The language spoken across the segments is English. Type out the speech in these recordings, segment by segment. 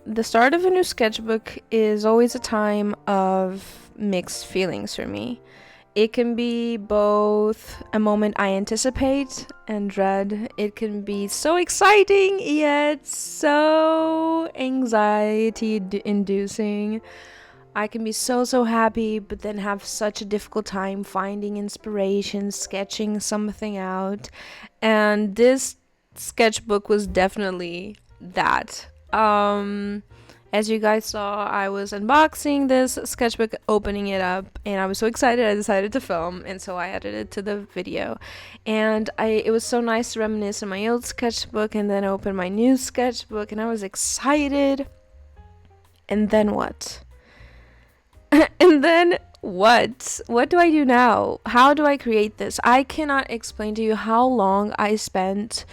The start of a new sketchbook is always a time of mixed feelings for me. It can be both a moment I anticipate and dread. It can be so exciting yet so anxiety inducing. I can be so happy, but then have such a difficult time finding inspiration, sketching something out. And this sketchbook was definitely that. As you guys saw, I was unboxing this sketchbook, opening it up, and I was so excited I decided to film, and so I added it to the video. And it was so nice to reminisce on my old sketchbook and then open my new sketchbook, and I was excited. And then what? And then what? What do I do now? How do I create this? I cannot explain to you how long I spent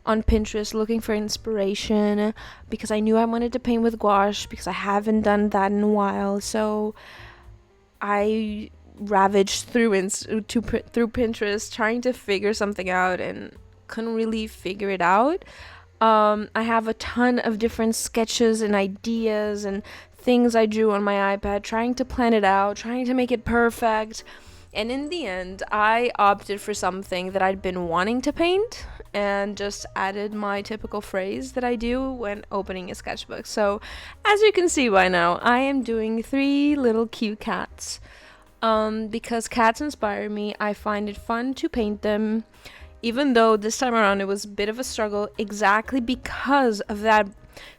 on Pinterest looking for inspiration, because I knew I wanted to paint with gouache because I haven't done that in a while. So I ravaged through Pinterest trying to figure something out and couldn't really figure it out. I have a ton of different sketches and ideas and things I drew on my iPad, trying to plan it out, trying to make it perfect. And in the end, I opted for something that I'd been wanting to paint and just added my typical phrase that I do when opening a sketchbook. So, as you can see by now, I am doing 3 little cute cats. Because cats inspire me, I find it fun to paint them, even though this time around it was a bit of a struggle, exactly because of that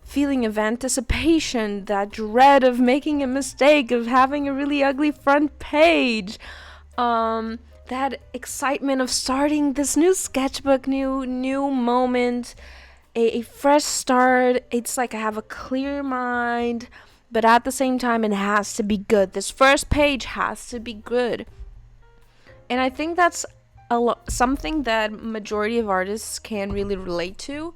feeling of anticipation, that dread of making a mistake, of having a really ugly front page. That excitement of starting this new sketchbook, new moment, a fresh start. It's like I have a clear mind, but at the same time it has to be good. This first page has to be good. And I think that's something that majority of artists can really relate to,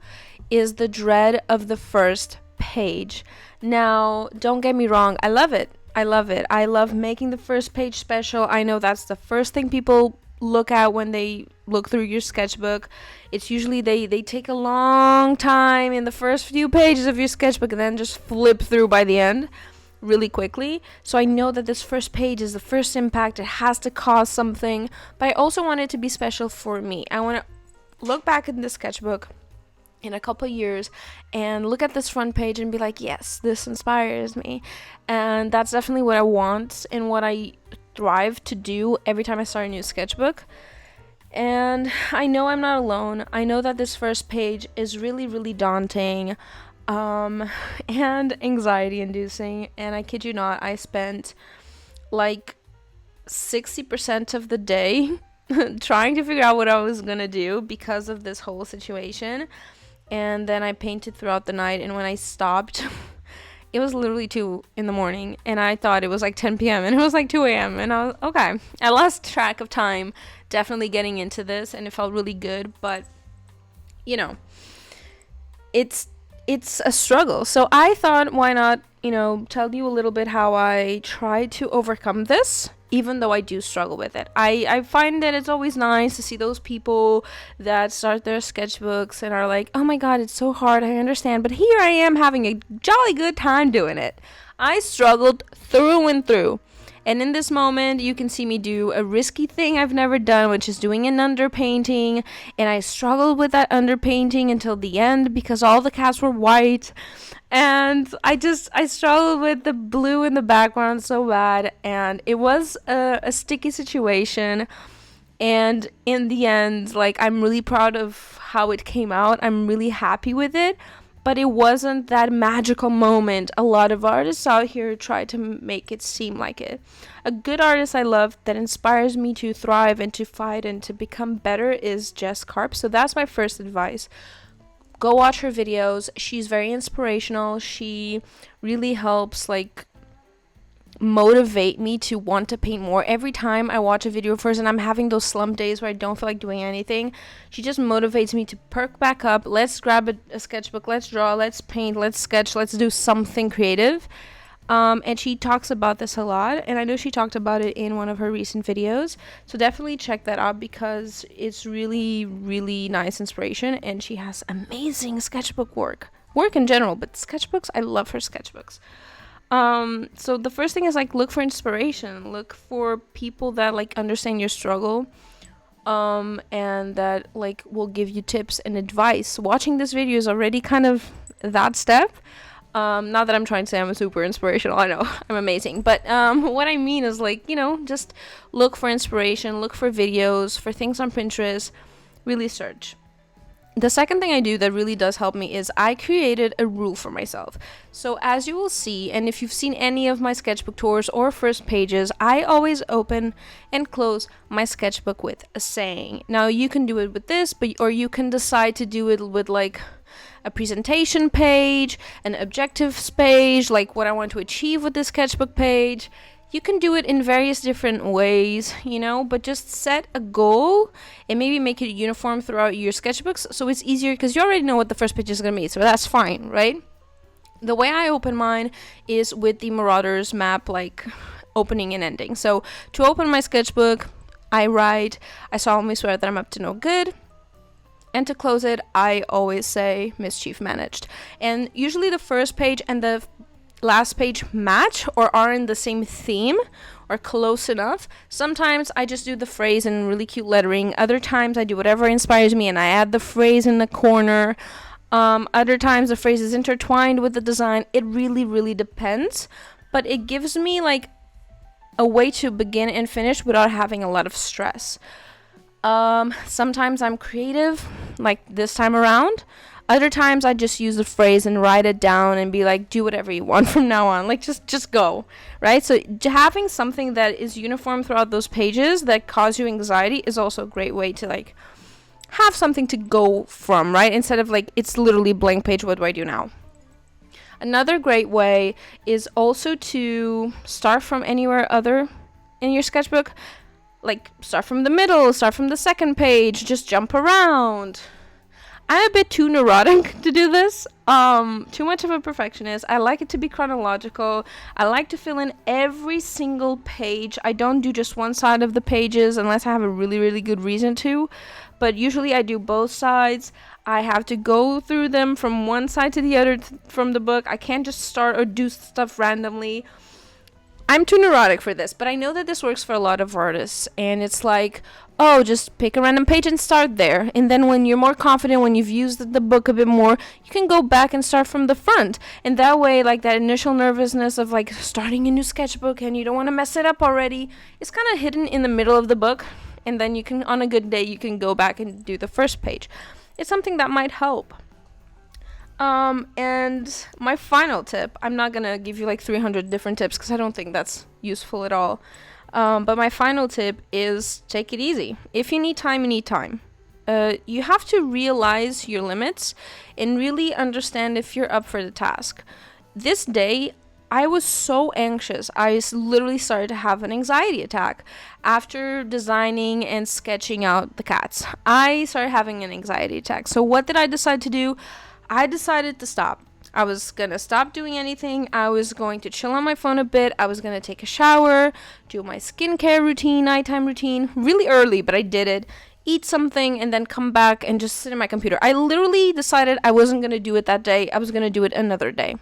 is the dread of the first page. Now, don't get me wrong, I love it. I love making the first page special. I know that's the first thing people look at when they look through your sketchbook. It's usually they take a long time in the first few pages of your sketchbook and then just flip through by the end really quickly. So I know that this first page is the first impact. It has to cause something, but I also want it to be special for me. I want to look back in the sketchbook in a couple years and look at this front page and be like, yes, this inspires me. And that's definitely what I want and what I thrive to do every time I start a new sketchbook. And I know I'm not alone. I know that this first page is really daunting and anxiety inducing, and I kid you not, I spent like 60% of the day trying to figure out what I was gonna do because of this whole situation. And then I painted throughout the night, and when I stopped it was literally 2 a.m, and I thought it was like 10 p.m. and it was like 2 a.m. and I was okay. I lost track of time definitely getting into this, and it felt really good, but you know, it's a struggle. So I thought, why not, tell you a little bit how I try to overcome this, even though I do struggle with it. I find that it's always nice to see those people that start their sketchbooks and are like, oh my god, it's so hard, I understand, but here I am having a jolly good time doing it. I struggled through and through. And in this moment, you can see me do a risky thing I've never done, which is doing an underpainting. And I struggled with that underpainting until the end because all the cats were white. And I struggled with the blue in the background so bad. And it was a sticky situation. And in the end, like, I'm really proud of how it came out. I'm really happy with it. But it wasn't that magical moment a lot of artists out here try to make it seem like it. A good artist I love that inspires me to thrive and to fight and to become better is Jess Karp. So that's my first advice. Go watch her videos. She's very inspirational. She really helps, like, motivate me to want to paint more. Every time I watch a video of hers and I'm having those slump days where I don't feel like doing anything, she just motivates me to perk back up. Let's grab a sketchbook, let's draw, let's paint, let's sketch, let's do something creative. And she talks about this a lot, and I know she talked about it in one of her recent videos, so definitely check that out because it's really, really nice inspiration, and she has amazing sketchbook work in general, but sketchbooks, I love her sketchbooks. So the first thing is, like, look for inspiration, look for people that, like, understand your struggle, and that, like, will give you tips and advice. Watching this video is already kind of that step. Not that I'm trying to say I'm super inspirational, I know, I'm amazing, but, what I mean is, like, you know, just look for inspiration, look for videos, for things on Pinterest, really search. The second thing I do that really does help me is I created a rule for myself. So as you will see, and if you've seen any of my sketchbook tours or first pages, I always open and close my sketchbook with a saying. Now you can do it with this, or you can decide to do it with, like, a presentation page, an objectives page, like what I want to achieve with this sketchbook page. You can do it in various different ways, you know, but just set a goal and maybe make it uniform throughout your sketchbooks so it's easier because you already know what the first page is going to be, so that's fine, right? The way I open mine is with the Marauders map, like, opening and ending. So to open my sketchbook, I write, I solemnly swear that I'm up to no good. And to close it, I always say mischief managed. And usually the first page and the last page match or are in the same theme or close enough. Sometimes I just do the phrase in really cute lettering. Other times I do whatever inspires me and I add the phrase in the corner. Other times the phrase is intertwined with the design. It really, really depends. But it gives me, like, a way to begin and finish without having a lot of stress. Sometimes I'm creative, like this time around. Other times I just use the phrase and write it down and be like, do whatever you want from now on. Like, just go, right? So having something that is uniform throughout those pages that cause you anxiety is also a great way to, like, have something to go from, right? Instead of, like, it's literally blank page, what do I do now? Another great way is also to start from anywhere other in your sketchbook. Like, start from the middle, start from the second page, just jump around. I'm a bit too neurotic to do this. Too much of a perfectionist. I like it to be chronological. I like to fill in every single page. I don't do just one side of the pages unless I have a really, really good reason to. But usually I do both sides. I have to go through them from one side to the other from the book. I can't just start or do stuff randomly. I'm too neurotic for this, but I know that this works for a lot of artists, and it's like, oh, just pick a random page and start there, and then when you're more confident, when you've used the book a bit more, you can go back and start from the front, and that way, like, that initial nervousness of, like, starting a new sketchbook and you don't want to mess it up already, is kind of hidden in the middle of the book, and then you can, on a good day, you can go back and do the first page. It's something that might help. And my final tip, I'm not gonna give you like 300 different tips because I don't think that's useful at all. But my final tip is take it easy. If you need time, you need time. You have to realize your limits and really understand if you're up for the task. This day, I was so anxious. I literally started to have an anxiety attack after designing and sketching out the cats. I started having an anxiety attack. So what did I decide to do? I decided to stop. I was going to stop doing anything. I was going to chill on my phone a bit. I was going to take a shower, do my skincare routine, nighttime routine, really early, but I did it. Eat something and then come back and just sit in my computer. I literally decided I wasn't going to do it that day. I was going to do it another day.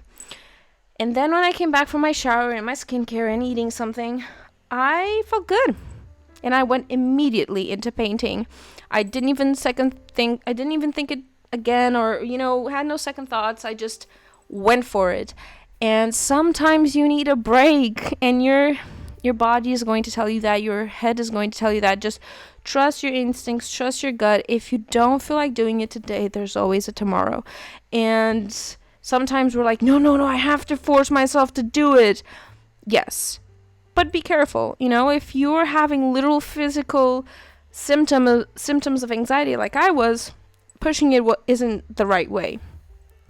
And then when I came back from my shower and my skincare and eating something, I felt good. And I went immediately into painting. I didn't even think it again, or, had no second thoughts. I just went for it. And sometimes you need a break, and your body is going to tell you that, your head is going to tell you that. Just trust your instincts, trust your gut. If you don't feel like doing it today, there's always a tomorrow. And sometimes we're like, no, no, no, I have to force myself to do it. Yes, but be careful. If you're having literal physical symptoms of anxiety like I was, pushing it isn't the right way.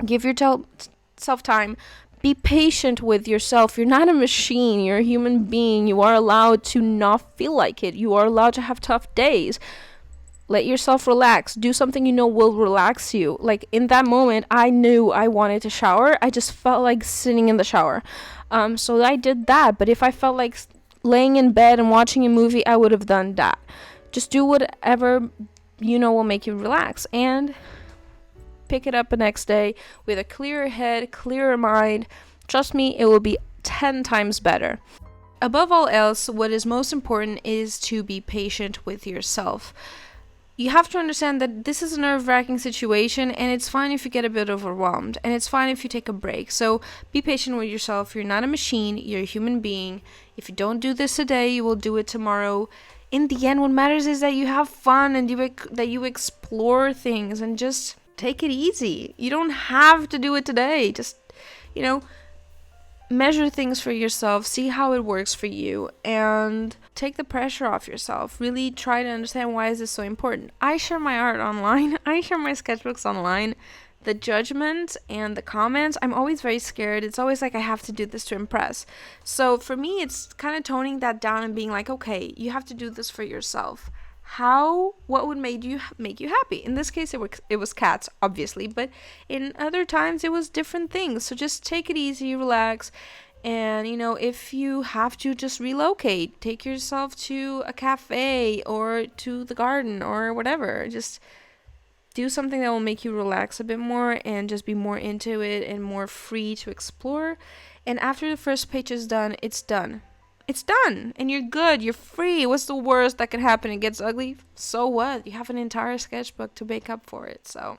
Give yourself time. Be patient with yourself. You're not a machine. You're a human being. You are allowed to not feel like it. You are allowed to have tough days. Let yourself relax. Do something will relax you. Like, in that moment, I knew I wanted to shower. I just felt like sitting in the shower. So I did that. But if I felt like laying in bed and watching a movie, I would have done that. Just do whatever will make you relax, and pick it up the next day with a clearer head, clearer mind. Trust me, it will be 10 times better. Above all else, what is most important is to be patient with yourself. You have to understand that this is a nerve-wracking situation, and it's fine if you get a bit overwhelmed, and it's fine if you take a break. So be patient with yourself. You're not a machine. You're a human being. If you don't do this today, you will do it tomorrow. In the end, what matters is that you have fun, and that you explore things, and just take it easy. You don't have to do it today. Just, measure things for yourself, see how it works for you, and take the pressure off yourself. Really try to understand, why is this so important. I share my art online. I share my sketchbooks online. The judgment and the comments, I'm always very scared. It's always like I have to do this to impress. So for me, it's kind of toning that down and being like, okay, you have to do this for yourself. What would make you happy? In this case, it was cats, obviously, but in other times it was different things. So just take it easy, relax, and if you have to, just relocate, take yourself to a cafe or to the garden or whatever. Just do something that will make you relax a bit more and just be more into it and more free to explore. And after the first page is done, it's done. It's done, and you're good, you're free. What's the worst that can happen? It gets ugly. So what? You have an entire sketchbook to make up for it, so.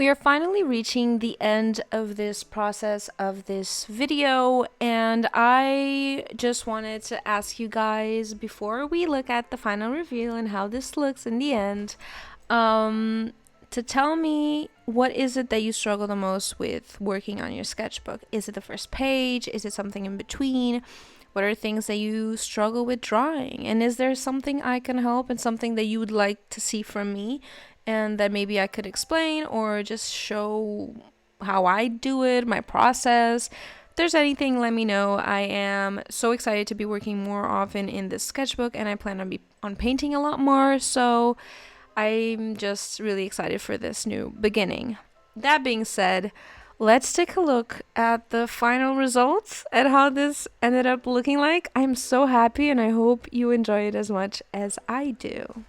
We are finally reaching the end of this process of this video, and I just wanted to ask you guys, before we look at the final reveal and how this looks in the end, to tell me, what is it that you struggle the most with working on your sketchbook? Is it the first page? Is it something in between? What are things that you struggle with drawing? And is there something I can help and something that you would like to see from me and that maybe I could explain or just show how I do it, my process? If there's anything, let me know. I am so excited to be working more often in this sketchbook, and I plan on painting a lot more, so I'm just really excited for this new beginning. That being said, let's take a look at the final results and how this ended up looking like. I'm so happy, and I hope you enjoy it as much as I do.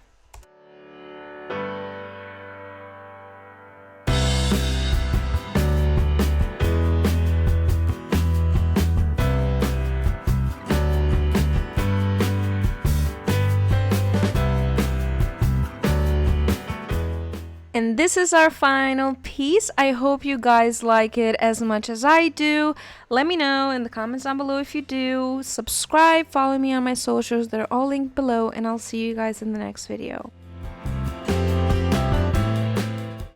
And this is our final piece. I hope you guys like it as much as I do. Let me know in the comments down below if you do. Subscribe, follow me on my socials. They're all linked below, and I'll see you guys in the next video.